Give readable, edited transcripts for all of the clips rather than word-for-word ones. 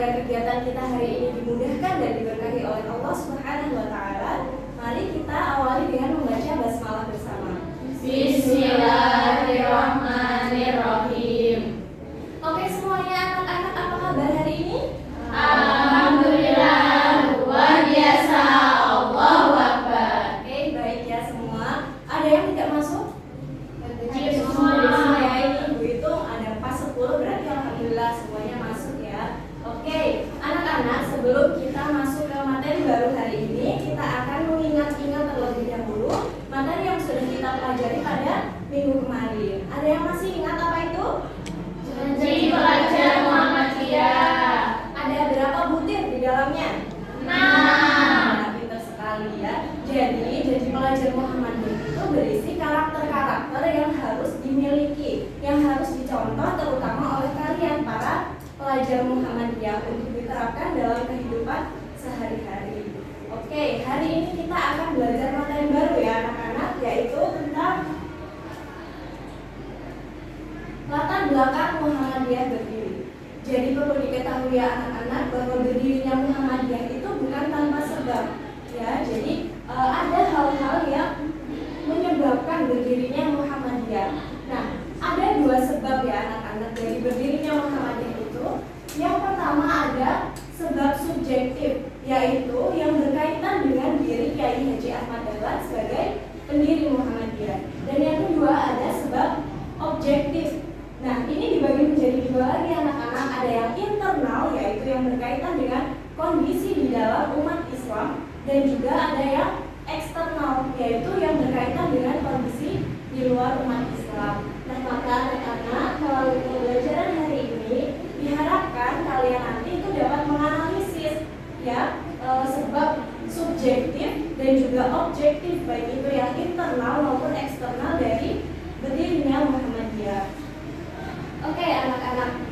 agar kegiatan kita hari ini dimudahkan dan diberkahi oleh Allah Subhanahu wa taala, mari kita awali dengan membaca basmalah bersama. Bismillahirrahmanirrahim. Oke semuanya, anak-anak, apa kabar hari ini? Alhamdulillah, luar biasa. Allahu Akbar. Oke, baik ya semua. Ada yang tidak masuk? Semua. Ya, ini Ibu hitung ada pas 10, berarti alhamdulillah semuanya masuk ya. Oke, anak-anak, sebelum kita masuk ke materi baru hari ini, kita akan mengingat-ingat terlebih dahulu materi yang sudah kita pelajari pada minggu kemarin. Ada yang masih ingat apa itu? Janji pelajar Muhammadiyah. Ada berapa butir di dalamnya? 6. Nah, pintar sekali ya. Jadi, janji pelajar Muhammadiyah itu berisi karakter-karakter yang harus dimiliki, yang harus dicontoh terutama oleh kalian para pelajar Muhammadiyah untuk diterapkan dalam kehidupan sehari-hari. Oke, hari ini kita akan belajar materi baru ya anak-anak, yaitu tentang latar belakang Muhammadiyah berdiri. Jadi perlu diketahui ya anak-anak bahwa berdirinya Muhammadiyah itu bukan tanpa sebab ya. Jadi ada hal-hal yang menyebabkan berdirinya Muhammadiyah. Nah, ada 2 sebab ya anak-anak dari berdirinya Muhammadiyah itu. Yang pertama ada sebab subjektif, yaitu yang berkaitan dengan diri Kiai Haji Ahmad Dahlan sebagai pendiri Muhammadiyah. Dan yang kedua ada sebab objektif. Nah, ini dibagi menjadi 2 lagi anak-anak. Ada yang internal, yaitu yang berkaitan dengan kondisi di dalam umat Islam, dan juga ada yang eksternal, yaitu yang berkaitan dengan kondisi di luar umat Islam. Nah, maka anak-anak melalui pembelajaran hari ini diharapkan kalian nanti itu dapat menganalisis ya sebab subjektif dan juga objektif, baik itu yang internal maupun eksternal dari berdirinya Muhammadiyah. Oke anak-anak,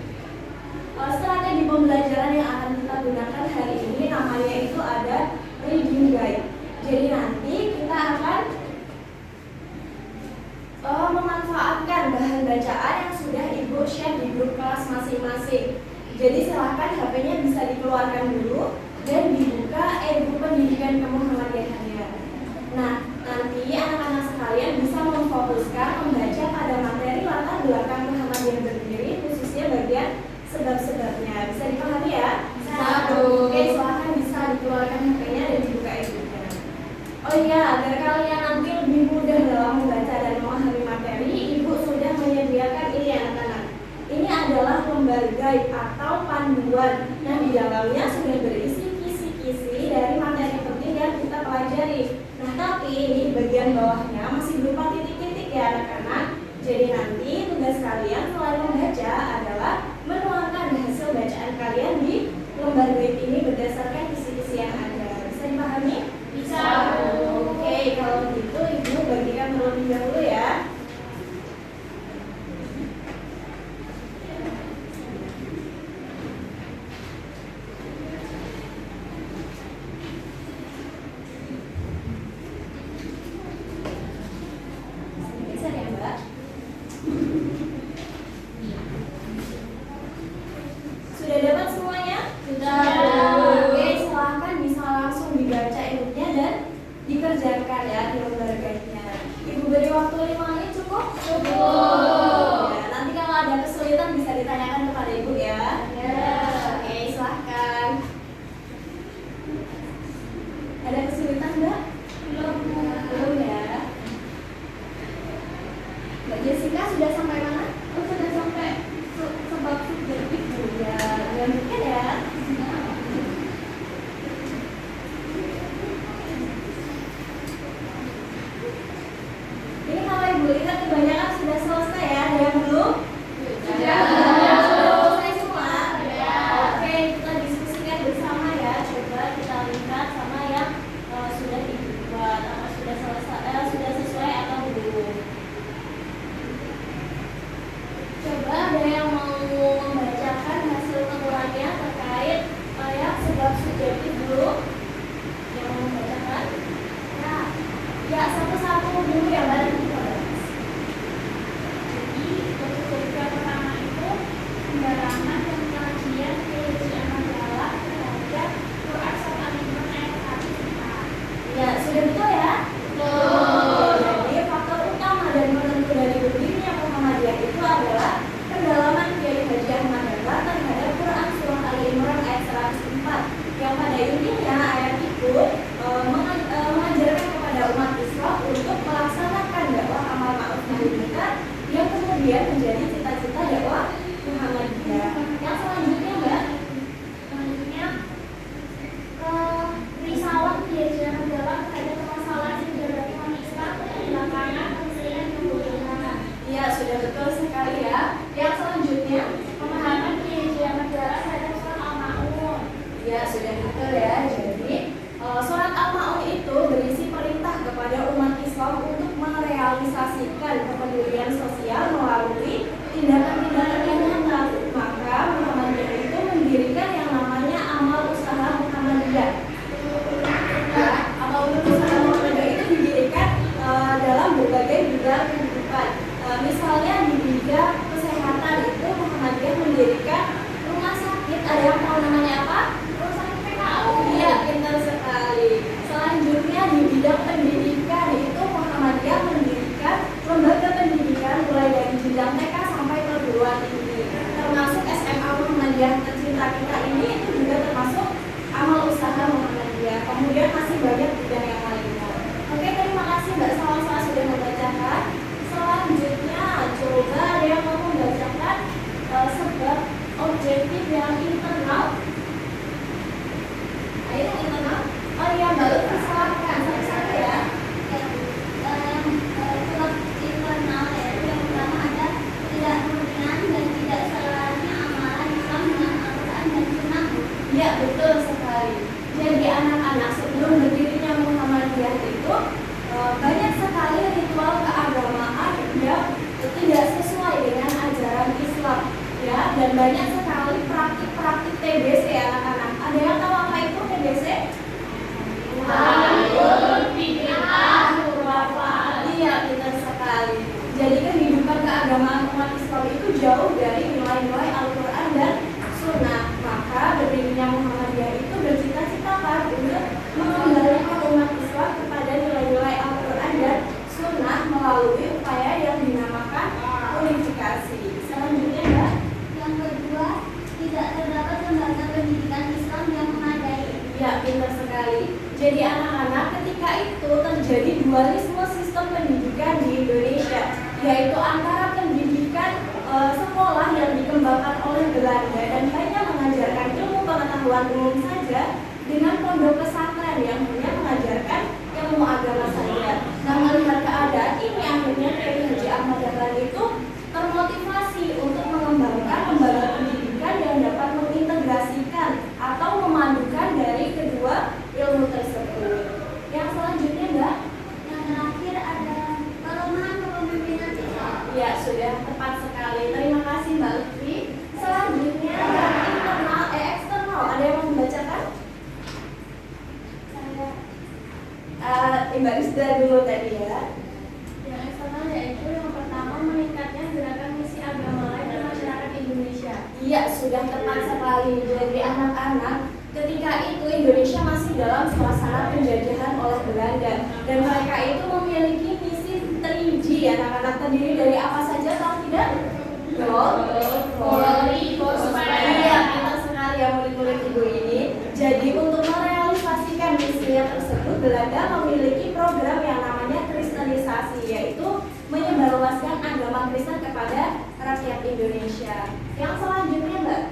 strategi pembelajaran yang akan kita gunakan hari ini namanya itu ada reading guide. Jadi nanti kita akan memanfaatkan bahan bacaan yang sudah Ibu share di grup kelas masing-masing. Jadi silahkan HP-nya bisa dikeluarkan dulu dan dibuka e-buku pendidikan Muhammadiyah. Nah, nanti anak-anak sekalian bisa memfokuskan membaca pada materi latar belakang Muhammadiyah berdiri, khususnya bagian sebab-sebabnya. Bisa dipahami ya? Oke, silahkan bisa dikeluarkan HP-nya dan dibuka e-bukunya. Oh iya, agar kalian nanti lebih mudah dalam membaca dan memahami materi, Ibu sudah menyediakan ini anak-anak. Ini adalah lembar guide atau panduan. Nah, di dalamnya sudah berisi kisi-kisi dari materi penting yang kita pelajari. Nah, tapi ini bagian bawahnya masih berupa titik-titik ya anak-anak. Jadi nanti tugas kalian selain membaca adalah menuangkan hasil bacaan kalian di lembar guide ini berdasarkan kisi-kisi yang ada. Bisa dipahami? Bisa. Oke, kalau gitu Ibu bagikan terlebih dahulu ya. Bisa ya Mbak? Sudah dapat semuanya? Sudah. Oke, silahkan bisa langsung dibaca ilmunya dan dikerjakan ya di lembar guide-nya. Ibu beri waktu 5 menit cukup? Cukup. Ya, nanti kalau ada kesulitan bisa ditanyakan kepada Ibu ya. Ya. Oke, silahkan. Ada kesulitan Mbak? Belum ya. Mbak Jessica sudah sampai mana? Oh, sudah sampai sebab subjektif. Ya, lanjutkan ya. Ini kalau Ibu lihat kebanyakan sudah selesai ya. Ada yang belum? Sudah. Sudah selesai semua? Ya. Oke, kita diskusikan bersama ya. Coba kita lihat sama yang sudah dibuat, apa sudah selesai, sudah sesuai atau belum. Coba ada yang mau membacakan hasil temuannya terkait kita ini itu juga termasuk amal usaha Muhammadiyah. Kemudian masih banyak bidang yang lainnya. Oke, terima kasih Mbak Salsa sudah membacakan. Selanjutnya coba ada yang mau membacakan sebab objektif yang internal. Ayo yang internal. Oh iya Mbak Lutfi, silakan satu-satu ya. Sebab internal yaitu yang pertama ada tidak murnian dan tidak salahnya amalan Islam dengan Al-Quran dan Sunnah. Ya betul sekali. Jadi anak-anak sebelum berdirinya Muhammadiyah itu banyak sekali ritual keagamaan yang tidak sesuai dengan ajaran Islam, ya, dan banyak sekali praktik-praktik TBC anak-anak. Ada yang tahu apa itu TBC? Iya, benar sekali. Jadi kehidupan keagamaan umat Islam itu jauh dari nilai-nilai Al-Quran dan Sunnah. Maka berdirinya Muhammadiyah itu bercita-cita untuk mengembalikan umat Islam kepada nilai-nilai Al-Quran dan Sunnah melalui upaya yang dinamakan unifikasi. Selanjutnya, Mbak. Yang kedua, tidak terdapat lembaga pendidikan Islam yang memadai. Ya, pintar sekali. Jadi anak-anak ketika itu terjadi dualisme sistem pendidikan di Indonesia, yaitu antara pendidikan sekolah yang dikembangkan oleh Belanda dan hanya mengajarkan ilmu pengetahuan umum saja dengan pondok pesantren yang hanya mengajarkan ilmu agama saja. Nah, melihat keadaan ini akhirnya Kiai Haji Ahmad Dahlan itu termotivasi untuk mengembangkan lembaga pendidikan yang dapat mengintegrasikan atau memadukan dari kedua ilmu tersebut. Yang selanjutnya, Mbak. Yang terakhir ada pelemahan kepemimpinan Islam. Ya, sudah tepat sekali. Terima kasih Mbak Lutfi. Selanjutnya yang internal, eksternal. Ada yang mau membacakan? Mbak Rizda dulu tadi ya. Yang eksternal yaitu yang pertama meningkatnya gerakan misi agama lain di masyarakat Indonesia. Iya, sudah tepat sekali. Jadi anak-anak ketika itu Indonesia masih dalam suasana penjajahan oleh Belanda dan mereka itu memiliki misi 3G. Anak-anak terdiri dari apa saja kalau tidak? Iya, pintar sekali ya murid-murid ibu ini. Jadi untuk merealisasikan misinya tersebut, Belanda memiliki program yang namanya kristenisasi, yaitu menyebarluaskan agama Kristen kepada rakyat Indonesia. Yang selanjutnya, Mbak.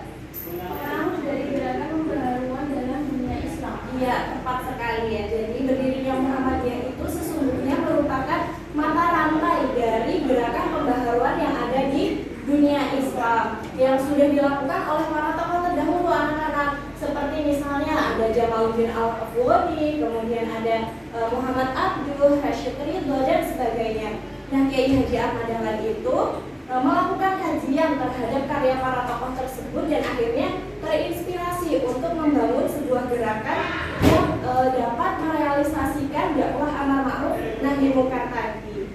Pengaruh dari gerakan pembaharuan dalam dunia Islam. Iya, tepat sekali ya. Jadi berdirinya Muhammadiyah itu sesungguhnya merupakan mata rantai dari gerakan pembaharuan yang ada di dunia Islam yang sudah dilakukan oleh para tokoh terdahulu anak-anak, seperti misalnya ada Jamaluddin Al-Afghani, kemudian ada Muhammad Abduh, Rashid Ridho dan sebagainya. Nah, Kiai Haji Ahmad Dahlan itu melakukan kajian terhadap karya para tokoh tersebut dan akhirnya terinspirasi untuk membangun sebuah gerakan yang dapat merealisasikan dakwah amar ma'ruf nahi munkar tadi.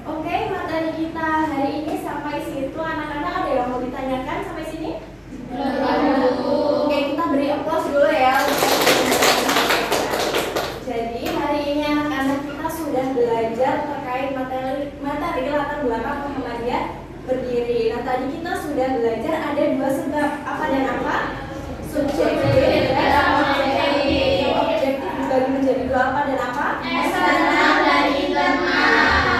Oke, materi kita hari ini sampai situ. Anak-anak ada yang mau ditanyakan sampai sini? Oke, kita beri aplaus dulu ya. Jadi hari ini anak-anak kita sudah belajar terkait materi latar belakang Muhammadiyah berdiri. Nah, tadi kita sudah belajar ada dua sebab, apa dan apa? Subjektif dan objektif. Objektif dibagi menjadi dua, apa dan apa? Eksternal dan internal.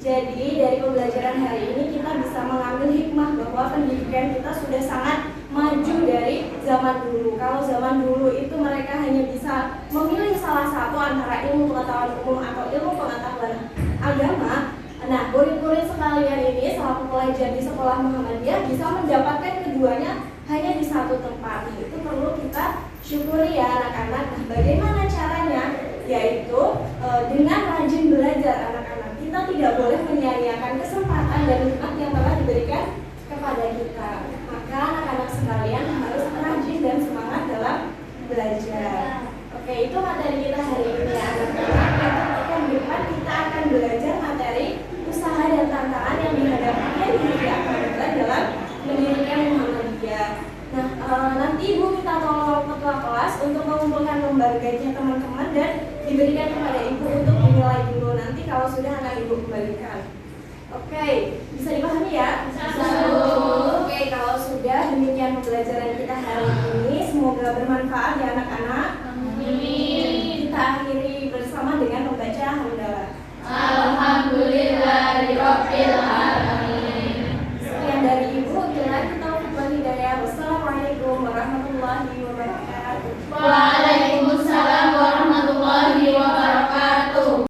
Jadi dari pembelajaran hari ini kita bisa mengambil hikmah bahwa pendidikan kita sudah sangat maju dari zaman dulu. Kalau zaman dulu itu mereka hanya bisa memilih salah satu antara ilmu pengetahuan umum atau ilmu pengetahuan agama. Nah, murid-murid sekalian ini selaku pelajar di sekolah Muhammadiyah bisa mendapatkan keduanya hanya di satu tempat. Itu perlu kita syukuri ya anak-anak. Nah, bagaimana caranya? Yaitu dengan rajin belajar anak-anak. Kita tidak boleh menyia-nyiakan kesempatan dan nikmat yang telah diberikan kepada kita. Maka anak-anak sekalian harus rajin dan semangat dalam belajar. Oke, itu materi kita hari ini ya anak-anak. Untuk depan kita akan belajar materi usaha dan tantangan yang dihadapi Kiai Ahmad Dahlan dalam mendirikan Muhammadiyah. Nah, nanti Ibu minta tolong ketua kelas untuk mengumpulkan lembar guide-nya teman-teman dan diberikan kepada Ibu untuk dinilai dulu. Nanti kalau sudah akan Ibu kembalikan. Oke, bisa dipahami ya? Bisa. Oke, kalau sudah udah demikian pembelajaran kita hari ini. Semoga bermanfaat ya anak-anak.